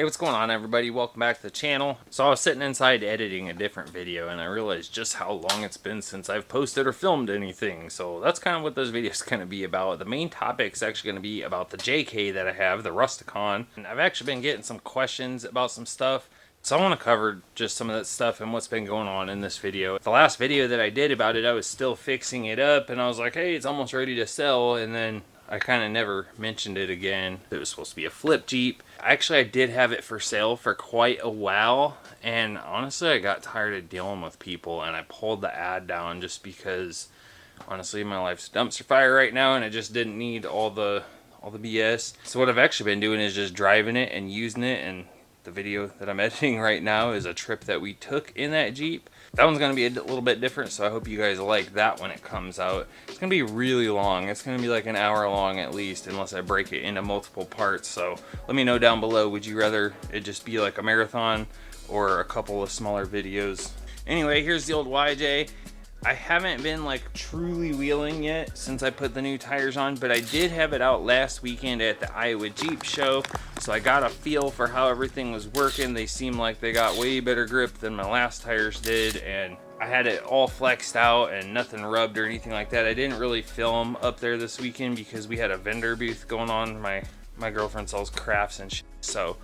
Hey, what's going on, everybody? Welcome back to the channel. So I was sitting inside editing a different video and I realized just how long it's been since I've posted or filmed anything. So that's kind of what this video is going to be about. The main topic is actually going to be about the JK that I have, the Rusticon. And I've actually been getting some questions about some stuff. So I want to cover just some of that stuff and what's been going on in this video. The last video that I did about it, I was still fixing it up and I was like, hey, it's almost ready to sell. And then I kind of never mentioned it again. It was supposed to be a flip Jeep. Actually, I did have it for sale for quite a while, and honestly, I got tired of dealing with people, and I pulled the ad down just because, honestly, my life's a dumpster fire right now, and I just didn't need all the BS. So what I've actually been doing is just driving it and using it, and the video that I'm editing right now is a trip that we took in that Jeep. That one's going to be a little bit different, so I hope you guys like that when it comes out. It's going to be really long. It's going to be like an hour long at least, unless I break it into multiple parts. So let me know down below, would you rather it just be like a marathon or a couple of smaller videos? Anyway, here's the old YJ. I haven't been like truly wheeling yet since I put the new tires on, but I did have it out last weekend at the Iowa Jeep show, so I got a feel for how everything was working. They seemed like they got way better grip than my last tires did, and I had it all flexed out and nothing rubbed or anything like that. I didn't really film up there this weekend because we had a vendor booth going on. My girlfriend sells crafts and shit, so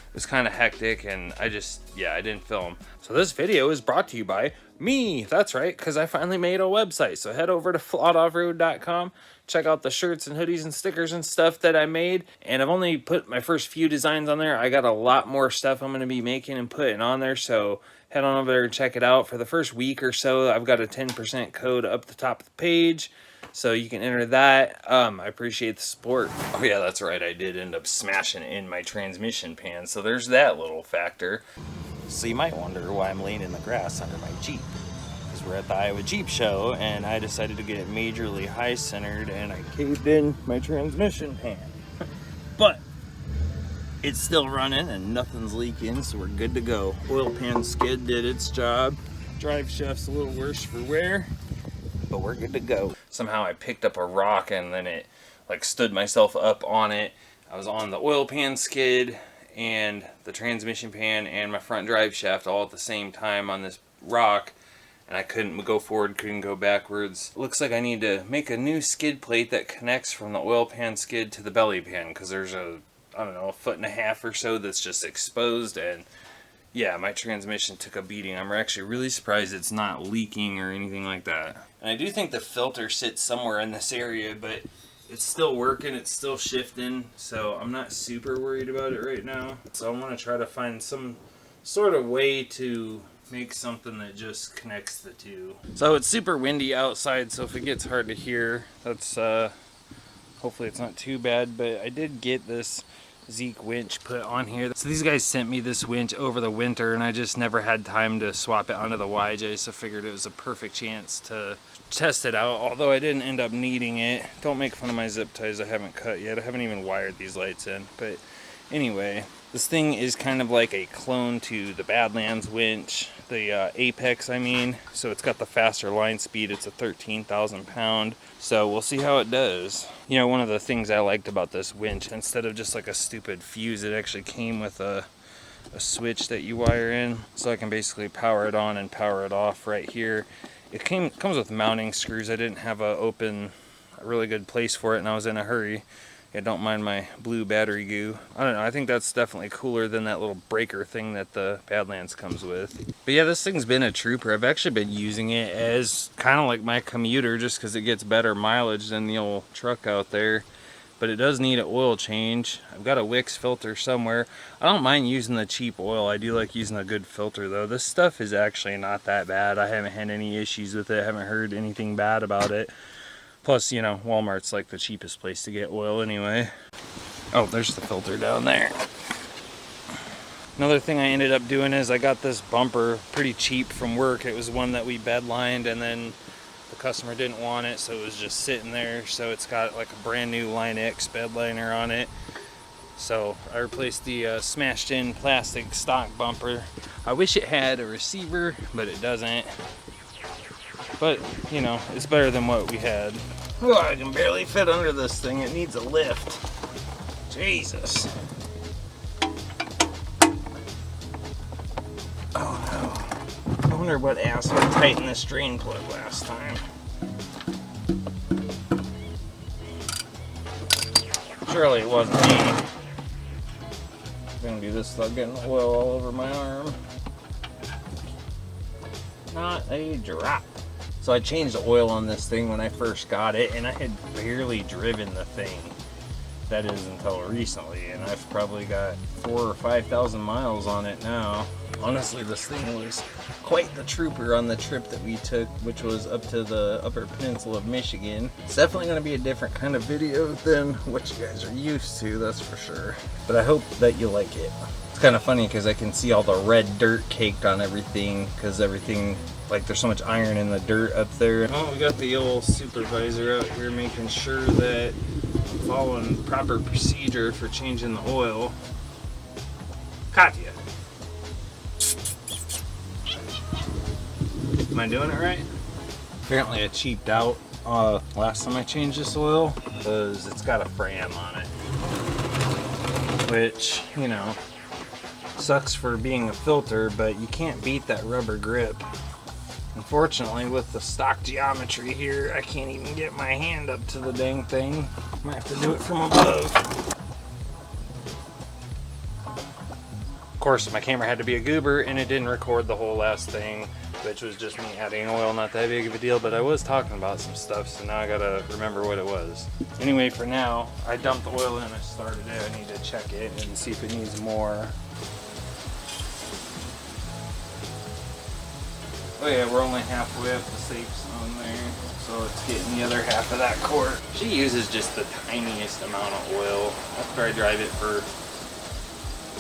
it was kind of hectic, and I didn't film. So this video is brought to you by me. That's right, because I finally made a website. So head over to Flawedoffroad.com, check out the shirts and hoodies and stickers and stuff that I made. And I've only put my first few designs on there. I got a lot more stuff I'm going to be making and putting on there, so head on over there and check it out. For the first week or so, I've got a 10% code up the top of the page, so you can enter that. I appreciate the support. Oh yeah, that's right, I did end up smashing in my transmission pan, so there's that little factor. So you might wonder why I'm laying in the grass under my Jeep, because we're at the Iowa Jeep show and I decided to get it majorly high centered and I caved in my transmission pan. But it's still running and nothing's leaking, so we're good to go. Oil pan skid did its job. Drive shaft's a little worse for wear, but we're good to go. Somehow I picked up a rock and then it like stood myself up on it. I was on the oil pan skid and the transmission pan and my front drive shaft all at the same time on this rock, and I couldn't go forward, couldn't go backwards. Looks like I need to make a new skid plate that connects from the oil pan skid to the belly pan, because there's a, I don't know, 1.5 feet or so that's just exposed, and yeah, my transmission took a beating. I'm actually really surprised it's not leaking or anything like that. And I do think the filter sits somewhere in this area, but it's still working, it's still shifting, so I'm not super worried about it right now. So I want to try to find some sort of way to make something that just connects the two. So it's super windy outside, so if it gets hard to hear, that's hopefully it's not too bad. But I did get this Zeke winch put on here. So these guys sent me this winch over the winter and I just never had time to swap it onto the YJ, so figured it was a perfect chance to test it out, although I didn't end up needing it. Don't make fun of my zip ties I haven't cut yet. I haven't even wired these lights in. But anyway, this thing is kind of like a clone to the Badlands winch, the Apex I mean. So it's got the faster line speed. It's a 13,000 pound. So we'll see how it does. You know, one of the things I liked about this winch, instead of just like a stupid fuse, it actually came with a switch that you wire in. So I can basically power it on and power it off right here. It comes with mounting screws. I didn't have a really good place for it and I was in a hurry. Yeah, don't mind my blue battery goo. I don't know, I think that's definitely cooler than that little breaker thing that the Badlands comes with. But yeah, this thing's been a trooper. I've actually been using it as kind of like my commuter just because it gets better mileage than the old truck out there. But it does need an oil change. I've got a Wix filter somewhere. I don't mind using the cheap oil. I do like using a good filter though. This stuff is actually not that bad. I haven't had any issues with it. I haven't heard anything bad about it. Plus, you know, Walmart's like the cheapest place to get oil anyway. Oh, there's the filter down there. Another thing I ended up doing is I got this bumper pretty cheap from work. It was one that we bed lined and then the customer didn't want it, so it was just sitting there. So it's got like a brand new Line X bed liner on it. So I replaced the smashed in plastic stock bumper. I wish it had a receiver, but it doesn't. But, you know, it's better than what we had. Oh, I can barely fit under this thing. It needs a lift. Jesus. Oh no. I wonder what asshole tightened this drain plug last time. Surely it wasn't me. I'm gonna do this without getting oil all over my arm. Not a drop. So I changed the oil on this thing when I first got it, and I had barely driven the thing. That is until recently, and I've probably got 4,000 or 5,000 miles on it now. Honestly, this thing was quite the trooper on the trip that we took, which was up to the Upper Peninsula of Michigan. It's definitely going to be a different kind of video than what you guys are used to, that's for sure. But I hope that you like it. It's kind of funny because I can see all the red dirt caked on everything, because everything, like there's so much iron in the dirt up there. Oh, we got the old supervisor out here making sure that I'm following proper procedure for changing the oil. Katya. Am I doing it right? Apparently I cheaped out last time I changed this oil because it's got a Fram on it. Which, you know, sucks for being a filter, but you can't beat that rubber grip. Unfortunately, with the stock geometry here, I can't even get my hand up to the dang thing. Might have to do it from above. Of course, my camera had to be a goober, and it didn't record the whole last thing, which was just me adding oil, not that big of a deal, but I was talking about some stuff, so now I gotta remember what it was. Anyway, for now, I dumped the oil in, I started it, I need to check it and see if it needs more. Oh yeah, we're only halfway up the safe zone there, so it's getting the other half of that quart. She uses just the tiniest amount of oil. After I drive it for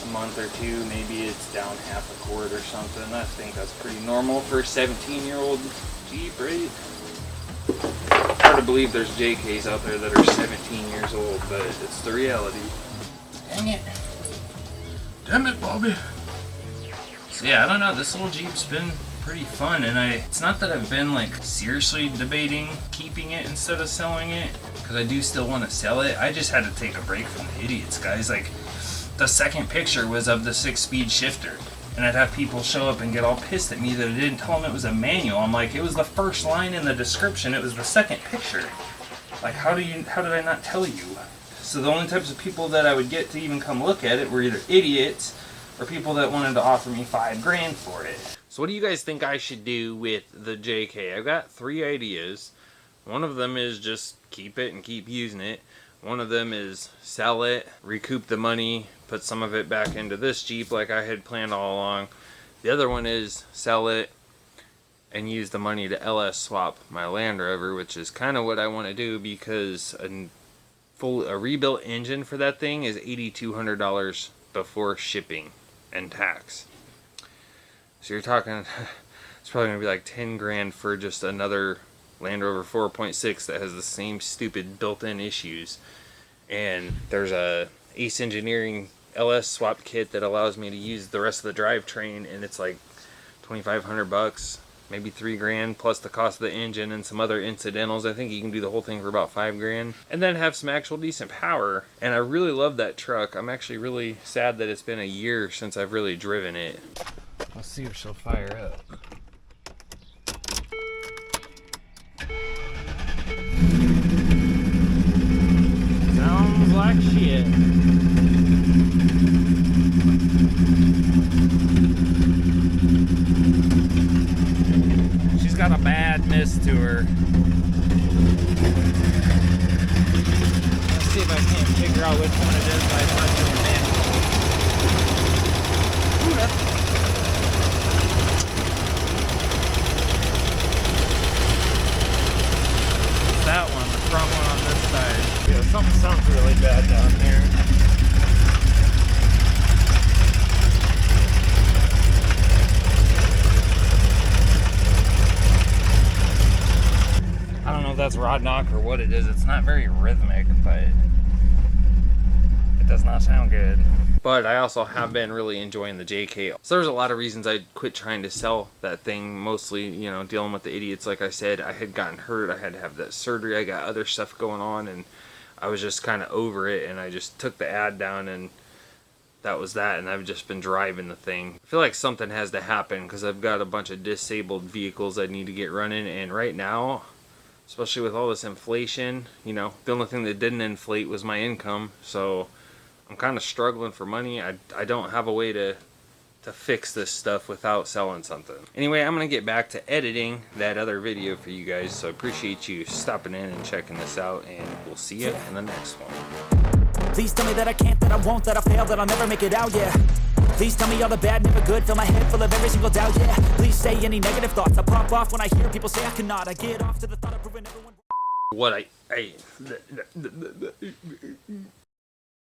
a month or two, maybe it's down half a quart or something. I think that's pretty normal for a 17-year-old Jeep, right? Hard to believe there's JKs out there that are 17 years old, but it's the reality. Dang it. Damn it, Bobby. So yeah, I don't know, this little Jeep's been pretty fun, and it's not that I've been like seriously debating keeping it instead of selling it, because I do still want to sell it. I just had to take a break from the idiots, guys. Like, the second picture was of the 6-speed shifter, and I'd have people show up and get all pissed at me that I didn't tell them it was a manual. I'm like, it was the first line in the description, it was the second picture. Like, how did I not tell you? So the only types of people that I would get to even come look at it were either idiots or people that wanted to offer me $5 grand for it. So what do you guys think I should do with the JK? I've got 3 ideas. One of them is just keep it and keep using it. One of them is sell it, recoup the money, put some of it back into this Jeep like I had planned all along. The other one is sell it and use the money to LS swap my Land Rover, which is kind of what I want to do, because a rebuilt engine for that thing is $8,200 before shipping and tax. So you're talking, it's probably going to be like 10 grand for just another Land Rover 4.6 that has the same stupid built-in issues. And there's a Ace Engineering LS swap kit that allows me to use the rest of the drivetrain, and it's like $2,500, maybe 3 grand, plus the cost of the engine and some other incidentals. I think you can do the whole thing for about 5 grand, and then have some actual decent power. And I really love that truck. I'm actually really sad that it's been a year since I've really driven it. Let's see if she'll fire up. Sounds like shit. She's got a badness to her. Let's see if I can't figure out which one it is by pressing the manual. Ooh, that's... that one, the front one on this side. Yeah, something sounds really bad down here. I don't know if that's rod knock or what it is. It's not very rhythmic, but it does not sound good. But I also have been really enjoying the JK. So there's a lot of reasons I quit trying to sell that thing. Mostly, you know, dealing with the idiots. Like I said, I had gotten hurt. I had to have that surgery. I got other stuff going on, and I was just kind of over it. And I just took the ad down and that was that, and I've just been driving the thing. I feel like something has to happen because I've got a bunch of disabled vehicles I need to get running, and right now, especially with all this inflation, you know, the only thing that didn't inflate was my income, so I'm kind of struggling for money. I don't have a way to fix this stuff without selling something. Anyway, I'm gonna get back to editing that other video for you guys, so I appreciate you stopping in and checking this out, and we'll see you in the next one. Please tell me that I can't, that I won't, that I fail, that I'll never make it out, yeah. Please tell me all the bad, never good, fill my head full of every single doubt, yeah. Please say any negative thoughts, I pop off when I hear people say I cannot. I get off to the thought of proving everyone. What